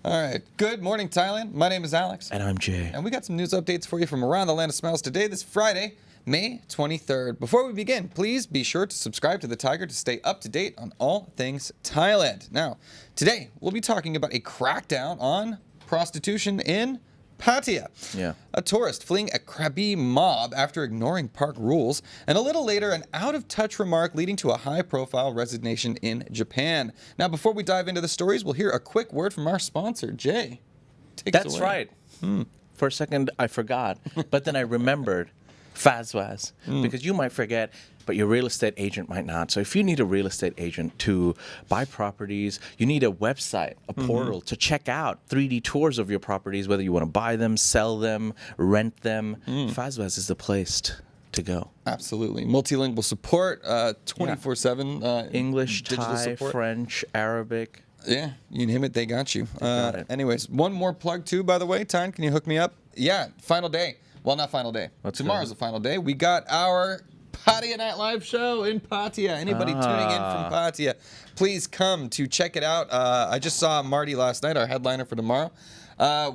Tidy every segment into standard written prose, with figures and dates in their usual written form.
All right. Good morning, Thailand. My name is Alex. And I'm Jay. And we got some news updates for you from around the land of smiles today, this Friday, May 23rd. Before we begin, please be sure to subscribe to the Thaiger to stay up to date on all things Thailand. Now, today we'll be talking about a crackdown on prostitution in Pattaya. Yeah. A tourist fleeing a Krabi mob after ignoring park rules, and a little later, an out-of-touch remark leading to a high-profile resignation in Japan. Now, before we dive into the stories, we'll hear a quick word from our sponsor, Jay. Take us That's away. right. For a second, I forgot, but then I remembered Fazwaz, because you might forget, but your real estate agent might not. So if you need a real estate agent to buy properties, you need a website, a portal to check out 3D tours of your properties, whether you want to buy them, sell them, rent them. Fazwaz is the place to go. Absolutely. Multilingual support, 24/7. English, digital Thai, support. French, Arabic. Yeah, you name it, they got you. got it. Anyways, one more plug too, by the way. Tyne, can you hook me up? Yeah, final day. Well, not final day. Tomorrow's the final day. We got our Pattaya Night Live show in Pattaya. Anybody tuning in from Pattaya, please come to check it out. I just saw Marty last night, our headliner for tomorrow.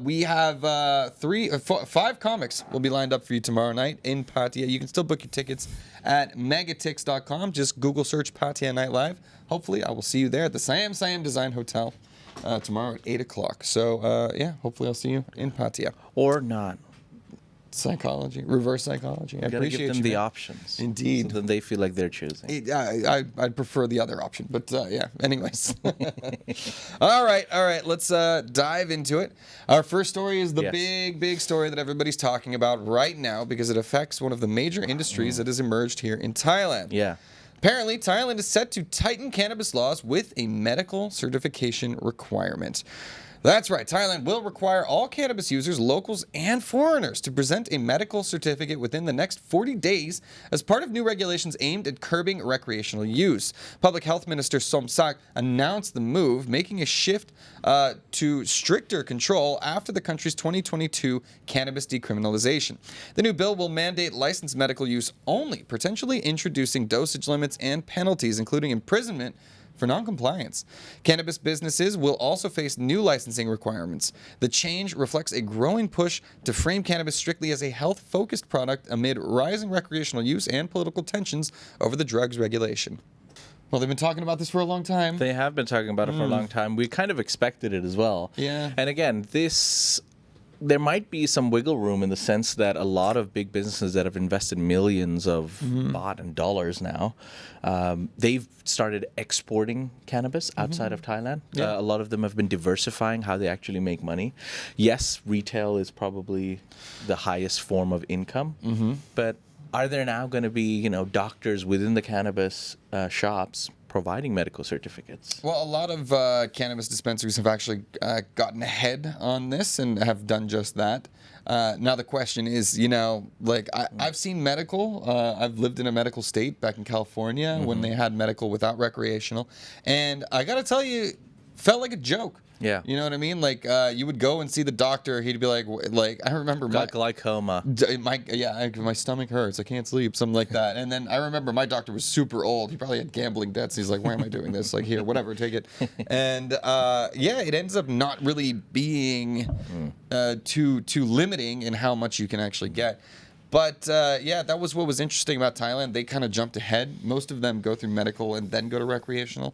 We have 5 comics will be lined up for you tomorrow night in Pattaya. You can still book your tickets at megatix.com. Just Google search Pattaya Night Live. Hopefully, I will see you there at the Siam Design Hotel tomorrow at 8 o'clock. So, yeah, hopefully I'll see you in Pattaya. Or not. Psychology, reverse psychology. I You gotta appreciate give them you, the man. options. Indeed. So then they feel like they're choosing. I'd prefer the other option, but yeah. Anyways, all right. Let's dive into it. Our first story is the big story that everybody's talking about right now because it affects one of the major industries that has emerged here in Thailand. Yeah. Apparently, Thailand is set to tighten cannabis laws with a medical certification requirement. That's right. Thailand will require all cannabis users, locals, and foreigners to present a medical certificate within the next 40 days as part of new regulations aimed at curbing recreational use. Public Health Minister Somsak announced the move, making a shift to stricter control after the country's 2022 cannabis decriminalization. The new bill will mandate licensed medical use only, potentially introducing dosage limits and penalties, including imprisonment for non-compliance. Cannabis businesses will also face new licensing requirements. The change reflects a growing push to frame cannabis strictly as a health-focused product amid rising recreational use and political tensions over the drug's regulation. Well, they've been talking about this for a long time. They have been talking about it for a long time. We kind of expected it as well. Yeah. And again, there might be some wiggle room in the sense that a lot of big businesses that have invested millions of baht and dollars now, they've started exporting cannabis outside of Thailand. Yeah. A lot of them have been diversifying how they actually make money. Yes, retail is probably the highest form of income, but are there now going to be, doctors within the cannabis shops providing medical certificates? Well, a lot of cannabis dispensaries have actually gotten ahead on this and have done just that. Now the question is, I've seen medical. I've lived in a medical state back in California when they had medical without recreational. And I got to tell you, felt like a joke. Yeah. You know what I mean? Like, you would go and see the doctor. He'd be like, I remember Got glaucoma. my stomach hurts. I can't sleep. Something like that. And then I remember my doctor was super old. He probably had gambling debts. He's like, why am I doing this? Like, here, whatever, take it. And it ends up not really being too limiting in how much you can actually get. But, that was what was interesting about Thailand. They kind of jumped ahead. Most of them go through medical and then go to recreational.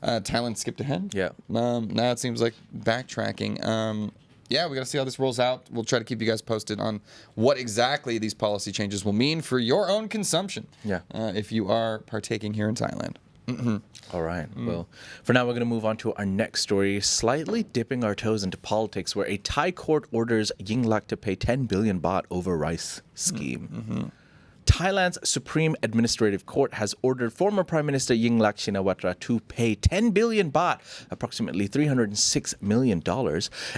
Thailand skipped ahead. Yeah. Now it seems like backtracking. We got to see how this rolls out. We'll try to keep you guys posted on what exactly these policy changes will mean for your own consumption. Yeah. If you are partaking here in Thailand. All right. Well, for now, we're going to move on to our next story, slightly dipping our toes into politics, where a Thai court orders Yingluck to pay 10 billion baht over rice scheme. Thailand's Supreme Administrative Court has ordered former Prime Minister Yingluck Shinawatra to pay 10 billion baht, approximately $306 million,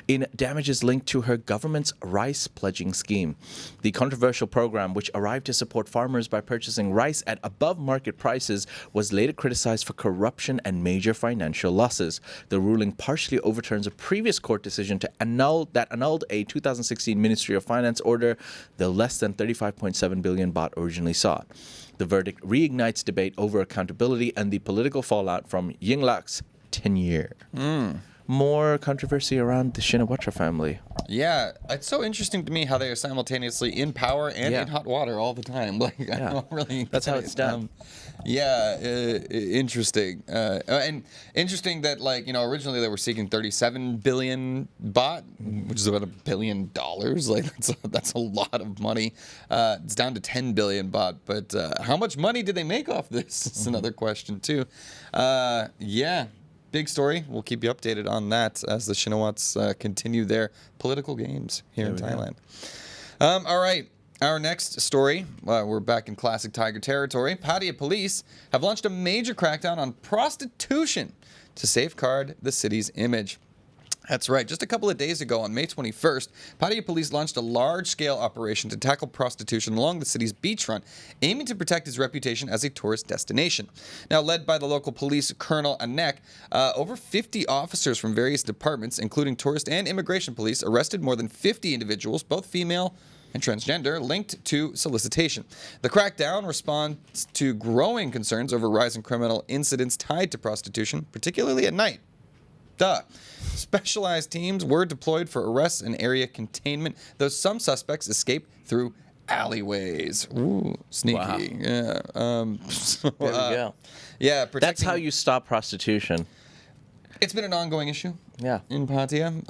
in damages linked to her government's rice pledging scheme. The controversial program, which arrived to support farmers by purchasing rice at above market prices, was later criticized for corruption and major financial losses. The ruling partially overturns a previous court decision annulled a 2016 Ministry of Finance order, the less than 35.7 billion baht originally sought. The verdict reignites debate over accountability and the political fallout from Yingluck's tenure. more controversy around the Shinawatra family. Yeah, it's so interesting to me how they are simultaneously in power and in hot water all the time. Like, I don't really. That's how it's done. Interesting. And interesting that, like, originally they were seeking 37 billion baht, which is about $1 billion. Like, that's a lot of money. It's down to 10 billion baht. But how much money did they make off this? It's another question, too. Big story. We'll keep you updated on that as the Shinawats continue their political games here in Thailand. All right. Our next story, we're back in classic Thaiger territory. Pattaya police have launched a major crackdown on prostitution to safeguard the city's image. That's right. Just a couple of days ago, on May 21st, Pattaya police launched a large-scale operation to tackle prostitution along the city's beachfront, aiming to protect its reputation as a tourist destination. Now, led by the local police colonel Anek, over 50 officers from various departments, including tourist and immigration police, arrested more than 50 individuals, both female and transgender, linked to solicitation. The crackdown responds to growing concerns over rising criminal incidents tied to prostitution, particularly at night. Specialized teams were deployed for arrests and area containment, though some suspects escaped through alleyways. Ooh, sneaky. Wow. Yeah. There we go. Yeah, That's how you stop prostitution. It's been an ongoing issue. Yeah. In Pattaya.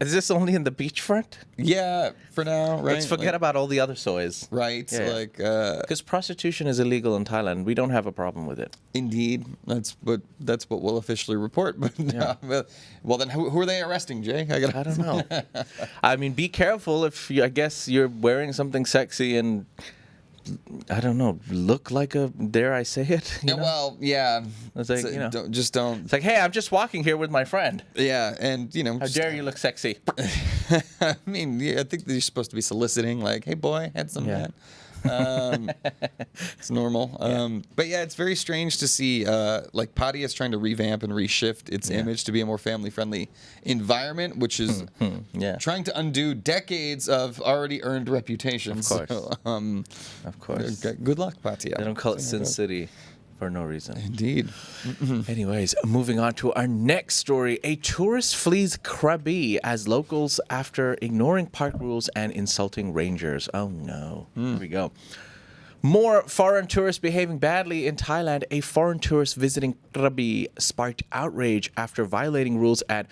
Is this only in the beachfront? Yeah, for now, right? Let's forget about all the other soys. Right, Yeah. Because prostitution is illegal in Thailand. We don't have a problem with it. Indeed, that's what we'll officially report. But well, then who are they arresting, Jay? I don't know. I mean, be careful if I guess you're wearing something sexy and I don't know, look like a, dare I say it? You know? Well, yeah. It's like, don't. It's like, hey, I'm just walking here with my friend. Yeah, and How dare you look sexy? I mean, I think you're supposed to be soliciting, like, hey, boy, had some of that. It's normal. But yeah, it's very strange to see like Pattaya is trying to revamp and reshift its image to be a more family-friendly environment, which is trying to undo decades of already earned reputations. Of course. So, Of course. Good luck, Pattaya. They don't call it Sin City for no reason. Indeed. Anyways, moving on to our next story. A tourist flees Krabi as locals after ignoring park rules and insulting rangers. Oh no. Here we go. More foreign tourists behaving badly in Thailand. A foreign tourist visiting Krabi sparked outrage after violating rules at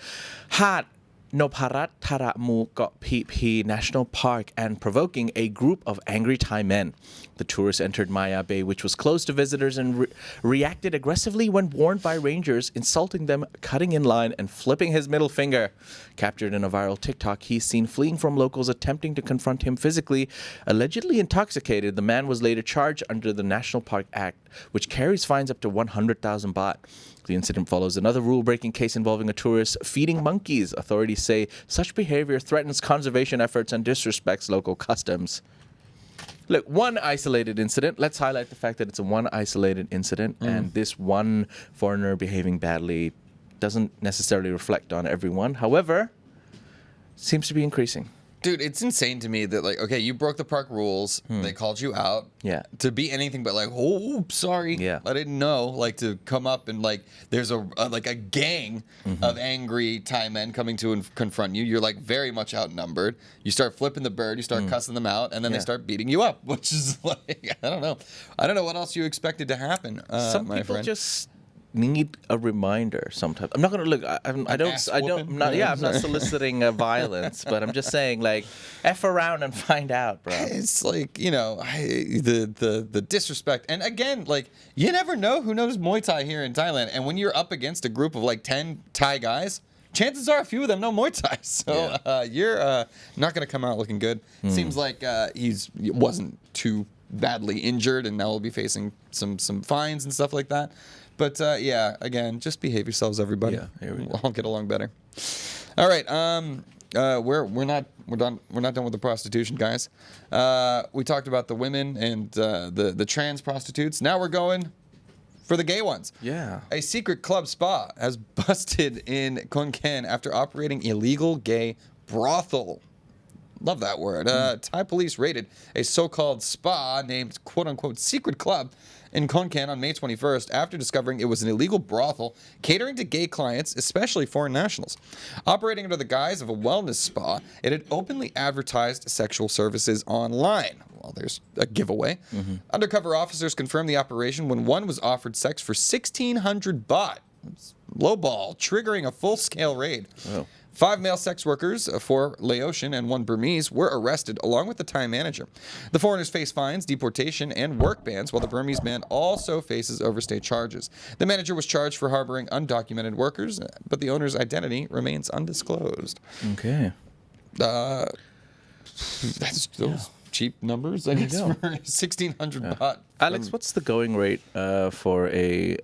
Hat Noparat Tharamu Got PP National Park and provoking a group of angry Thai men. The tourist entered Maya Bay, which was closed to visitors, and reacted aggressively when warned by rangers, insulting them, cutting in line, and flipping his middle finger. Captured in a viral TikTok, he's seen fleeing from locals attempting to confront him physically. Allegedly intoxicated, the man was later charged under the National Park Act, which carries fines up to 100,000 baht. The incident follows another rule-breaking case involving a tourist feeding monkeys. Authorities say such behavior threatens conservation efforts and disrespects local customs. Look, one isolated incident. Let's highlight the fact that it's a one isolated incident, and this one foreigner behaving badly doesn't necessarily reflect on everyone. However, seems to be increasing. Dude, it's insane to me that, like, okay, you broke the park rules. They called you out. Yeah. To be anything but like, oh, sorry. Yeah. I didn't know. Like, to come up and, like, there's a gang of angry Thai men coming to confront you. You're, like, very much outnumbered. You start flipping the bird. You start cussing them out. And then they start beating you up, which is, like, I don't know. I don't know what else you expected to happen, Some my people friend. just need a reminder sometimes. I'm not gonna look. I'm not soliciting violence, but I'm just saying, like, F around and find out, bro. It's like, the disrespect. And again, like, you never know who knows Muay Thai here in Thailand. And when you're up against a group of like 10 Thai guys, chances are a few of them know Muay Thai. So you're not going to come out looking good. Seems like he wasn't too badly injured, and now we'll be facing some fines and stuff like that. But again, just behave yourselves, everybody. Yeah, here we go. We'll all get along better. All right, we're not done with the prostitution, guys. We talked about the women and the trans prostitutes. Now we're going for the gay ones. Yeah. A secret club spa has busted in Khon after operating illegal gay brothel. Love that word. Thai police raided a so-called spa named quote-unquote Secret Club in Khon on May 21st after discovering it was an illegal brothel catering to gay clients, especially foreign nationals. Operating under the guise of a wellness spa, it had openly advertised sexual services online. Well, there's a giveaway. Undercover officers confirmed the operation when one was offered sex for 1,600 baht. Lowball, triggering a full-scale raid. Oh. 5 male sex workers, 4 Laotian and 1 Burmese, were arrested along with the Thai manager. The foreigners face fines, deportation, and work bans, while the Burmese man also faces overstay charges. The manager was charged for harboring undocumented workers, but the owner's identity remains undisclosed. Okay. That's those cheap numbers, I guess, for 1,600 baht. Alex, what's the going rate for a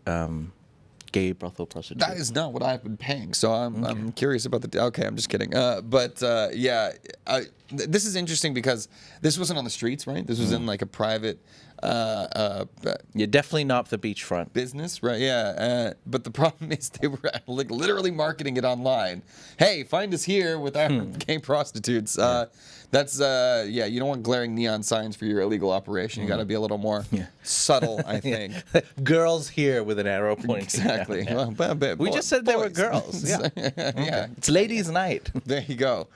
gay brothel prostitute? That is not what I've been paying, so I'm curious about the. Okay, I'm just kidding. This is interesting because this wasn't on the streets, right? This was in like a private. You're definitely not the beachfront Business, right? Yeah, but the problem is they were like literally marketing it online. Hey, find us here with our gay prostitutes. That's you don't want glaring neon signs for your illegal operation. You got to be a little more subtle, I think. Girls here with an arrow pointing. Exactly. Down, Well, we just said they were boys. girls. Yeah. Yeah. It's ladies' night. There you go.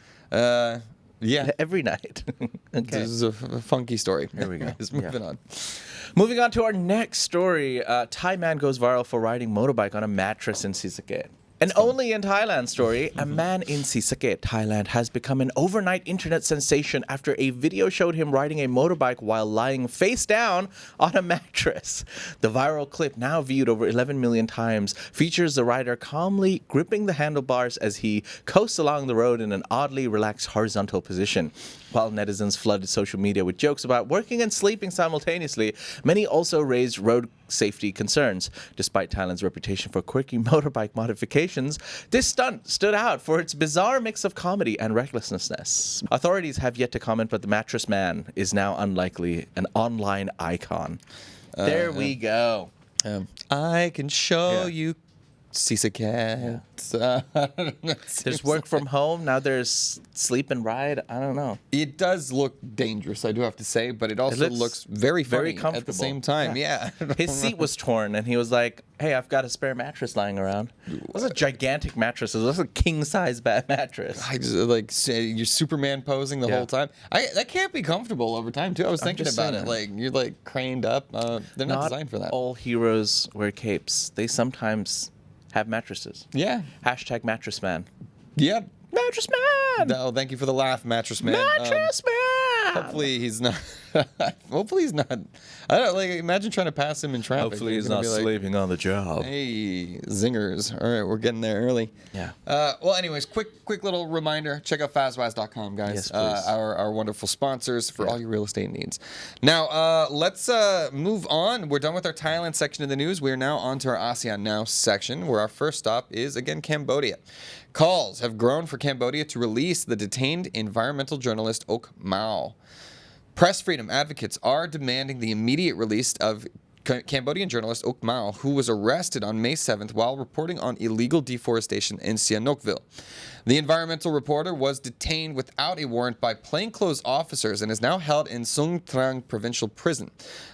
Yeah. Every night. Okay. This is a funky story. Here we go. Just moving on. Moving on to our next story. Thai man goes viral for riding motorbike on a mattress in Sisaket. And only in Thailand story, a man in Sisaket, Thailand, has become an overnight internet sensation after a video showed him riding a motorbike while lying face down on a mattress. The viral clip, now viewed over 11 million times, features the rider calmly gripping the handlebars as he coasts along the road in an oddly relaxed horizontal position. While netizens flooded social media with jokes about working and sleeping simultaneously, many also raised road safety concerns. Despite Thailand's reputation for quirky motorbike modifications, this stunt stood out for its bizarre mix of comedy and recklessness. Authorities have yet to comment, but the mattress man is now unlikely an online icon. There we go. I can show you Sisaket. There's work from home. Now there's sleep and ride. I don't know. It does look dangerous, I do have to say, but it also looks very funny comfortable at the same time. Yeah. His seat was torn, and he was like, "Hey, I've got a spare mattress lying around." It was a gigantic mattress. It was a king-size mattress. I just like say you're Superman posing the whole time. That can't be comfortable over time too. I was thinking about it. Like you're like craned up. They're not designed for that. All heroes wear capes. They sometimes have mattresses. Yeah. Hashtag mattress man. Yeah. Mattress man. No, thank you for the laugh, mattress man. Mattress man. Hopefully he's not. Hopefully he's not. I don't like. Imagine trying to pass him in traffic. Hopefully he's not sleeping on the job. Hey, zingers! All right, we're getting there early. Yeah. Well, anyways, quick little reminder: check out fastwise.com, guys. Yes, please. Our wonderful sponsors for all your real estate needs. Now, let's move on. We're done with our Thailand section of the news. We are now on to our ASEAN Now section, where our first stop is again Cambodia. Calls have grown for Cambodia to release the detained environmental journalist Ok Mao. Press freedom advocates are demanding the immediate release of Cambodian journalist Ok Mao, who was arrested on May 7th while reporting on illegal deforestation in Sihanoukville. The environmental reporter was detained without a warrant by plainclothes officers and is now held in Sung Trang Provincial Prison.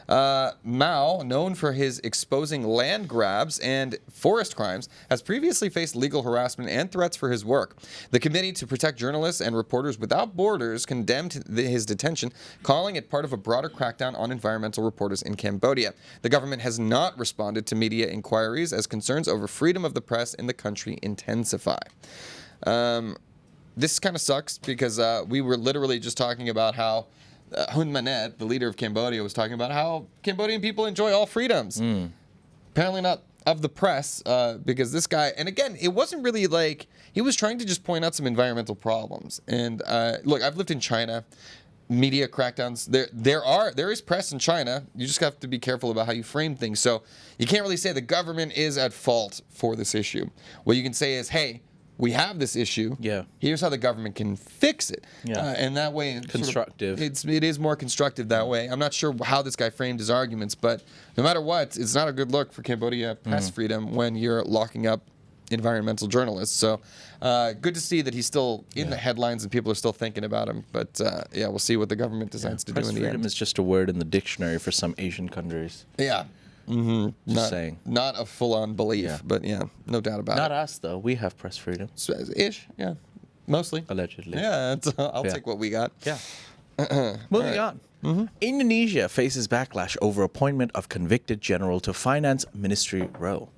Mao, known for his exposing land grabs and forest crimes, has previously faced legal harassment and threats for his work. The Committee to Protect Journalists and Reporters Without Borders condemned his detention, calling it part of a broader crackdown on environmental reporters in Cambodia. The government has not responded to media inquiries as concerns over freedom of the press in the country intensify. This kind of sucks because we were literally just talking about how Hun Manet, the leader of Cambodia, was talking about how Cambodian people enjoy all freedoms. Apparently not of the press, because this guy, and again, it wasn't really like, he was trying to just point out some environmental problems. And look, I've lived in China. Media crackdowns, there is press in China. You just have to be careful about how you frame things. So you can't really say the government is at fault for this issue. What you can say is, hey, we have this issue. Yeah. Here's how the government can fix it. Yeah. And that way, constructive. It is more constructive that way. I'm not sure how this guy framed his arguments, but no matter what, it's not a good look for Cambodia press freedom when you're locking up environmental journalist. So good to see that he's still in the headlines and people are still thinking about him. But yeah, we'll see what the government decides to do in the freedom end. is just a word in the dictionary for some Asian countries. Yeah. Just saying. Not a full-on belief, but yeah, no doubt about Not it. us, though. We have press freedom. Ish, yeah. Mostly. Allegedly. Yeah, I'll take what we got. Yeah. Moving on. Indonesia faces backlash over appointment of convicted general to finance ministry role.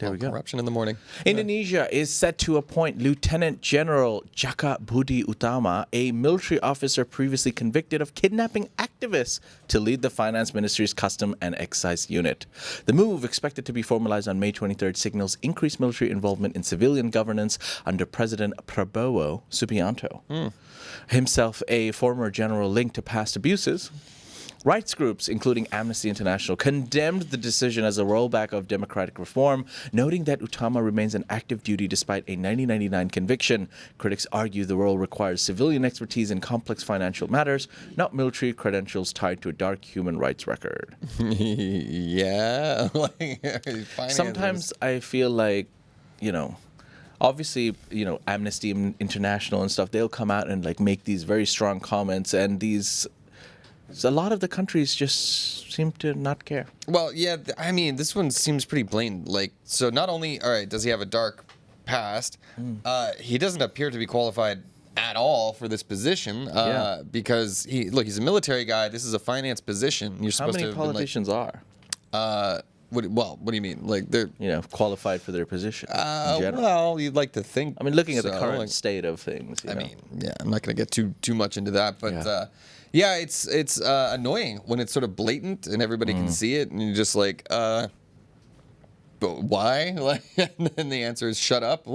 There we go. Corruption in the morning. Indonesia is set to appoint Lieutenant General Jaka Budi Utama, a military officer previously convicted of kidnapping activists, to lead the finance ministry's custom and excise unit. The move, expected to be formalized on May 23rd, signals increased military involvement in civilian governance under President Prabowo Subianto. Himself a former general linked to past abuses. Rights groups, including Amnesty International, condemned the decision as a rollback of democratic reform, noting that Utama remains on active duty despite a 1999 conviction. Critics argue the role requires civilian expertise in complex financial matters, not military credentials tied to a dark human rights record. Yeah. Sometimes I feel like, obviously, Amnesty International and stuff, they'll come out and make these very strong comments, and a lot of the countries just seem to not care. Well, yeah, I mean, this one seems pretty blatant. So not only, all right, does he have a dark past, he doesn't appear to be qualified at all for this position because he's a military guy. This is a finance position. You're supposed How many politicians are? What do you mean? They're qualified for their position in general. Well, you'd like to think. I mean, looking at the current state of things. I mean, I'm not going to get too much into that, but yeah, it's annoying when it's sort of blatant and everybody can see it, and you're just but why? And then the answer is shut up.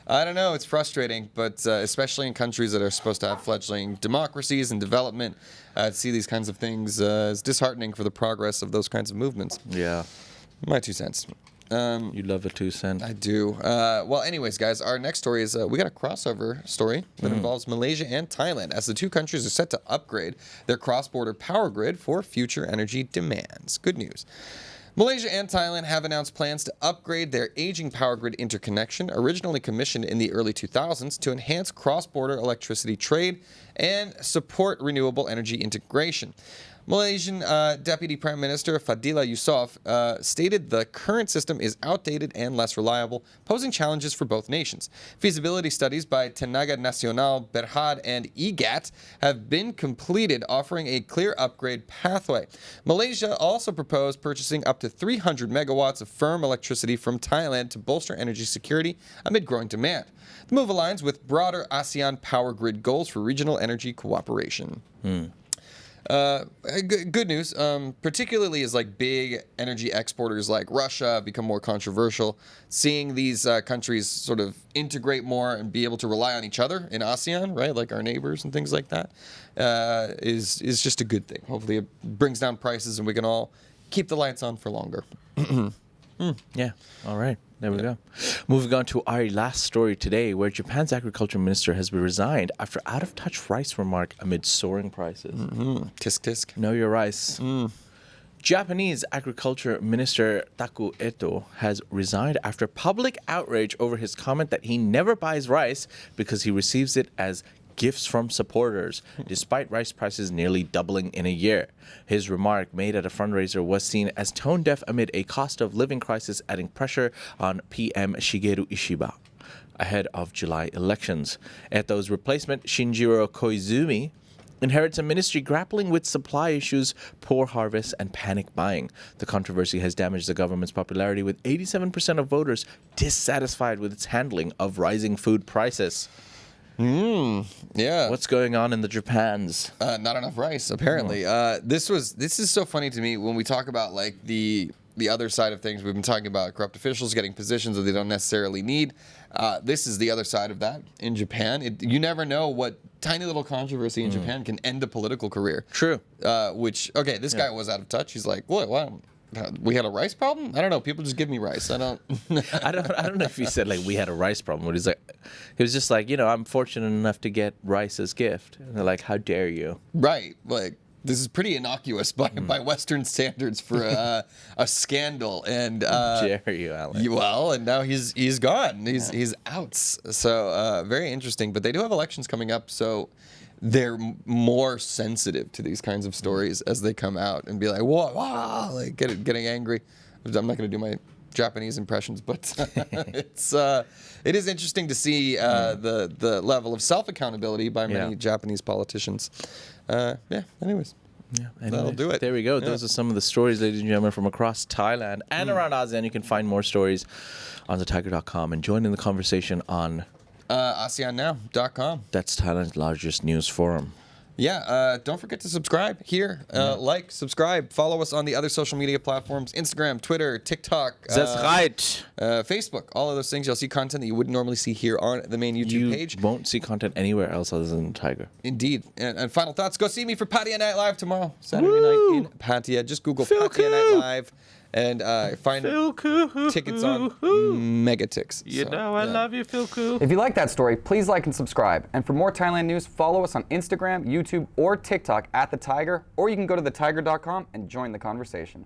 I don't know. It's frustrating, but especially in countries that are supposed to have fledgling democracies and development, to see these kinds of things is disheartening for the progress of those kinds of movements. Yeah. My 2 cents. You love a 2 cent. I do. Well, anyways, guys, our next story is we got a crossover story that involves Malaysia and Thailand, as the two countries are set to upgrade their cross-border power grid for future energy demands. Good news. Malaysia and Thailand have announced plans to upgrade their aging power grid interconnection, originally commissioned in the early 2000s, to enhance cross-border electricity trade and support renewable energy integration. Malaysian Deputy Prime Minister Fadila Yusof stated the current system is outdated and less reliable, posing challenges for both nations. Feasibility studies by Tenaga Nasional Berhad and EGAT have been completed, offering a clear upgrade pathway. Malaysia also proposed purchasing up to 300 megawatts of firm electricity from Thailand to bolster energy security amid growing demand. The move aligns with broader ASEAN power grid goals for regional energy cooperation. Good news, particularly as big energy exporters like Russia become more controversial. Seeing these countries sort of integrate more and be able to rely on each other in ASEAN, right, like our neighbors and things like that, is just a good thing. Hopefully it brings down prices and we can all keep the lights on for longer. Yeah. All right. There we go. Moving on to our last story today, where Japan's agriculture minister has been resigned after out-of-touch rice remark amid soaring prices. Tisk tisk. Know your rice. Japanese agriculture minister Taku Eto has resigned after public outrage over his comment that he never buys rice because he receives it as gifts from supporters, despite rice prices nearly doubling in a year. His remark, made at a fundraiser, was seen as tone-deaf amid a cost of living crisis, adding pressure on PM Shigeru Ishiba ahead of July elections. Eto's replacement, Shinjiro Koizumi, inherits a ministry grappling with supply issues, poor harvests, and panic buying. The controversy has damaged the government's popularity, with 87% of voters dissatisfied with its handling of rising food prices. Yeah. What's going on in the Japans? Not enough rice, apparently. This is so funny to me when we talk about the other side of things. We've been talking about corrupt officials getting positions that they don't necessarily need. This is the other side of that in Japan. You never know what tiny little controversy in Japan can end a political career. True. This guy was out of touch. He's like, what? We had a rice problem? I don't know. People just give me rice. I don't know if he said we had a rice problem, but he was just I'm fortunate enough to get rice as gift. And they're like, how dare you? Right. this is pretty innocuous by Western standards for a scandal. And Dare you, Alex? well, and now he's gone. He's out. So very interesting. But they do have elections coming up, so they're more sensitive to these kinds of stories as they come out and be like, whoa, like getting angry. I'm not going to do my Japanese impressions, but it is interesting to see the level of self-accountability by many Japanese politicians. Anyways. Yeah, that'll do it. There we go. Those are some of the stories, ladies and gentlemen, from across Thailand and around ASEAN. You can find more stories on thetiger.com and join in the conversation on ASEANnow.com. That's Thailand's largest news forum. Yeah, don't forget to subscribe here. Like, subscribe, follow us on the other social media platforms, Instagram, Twitter, TikTok, That's right. Facebook, all of those things. You'll see content that you wouldn't normally see here on the main YouTube page. You won't see content anywhere else other than Thaiger. Indeed. And final thoughts, go see me for Pattaya Night Live tomorrow, Saturday night in Pattaya. Just Google Pattaya Night Live and find tickets on Megatix. You know I love you, Phil Koo. If you like that story, please like and subscribe. And for more Thailand news, follow us on Instagram, YouTube, or TikTok at The Thaiger, or you can go to thetiger.com and join the conversation.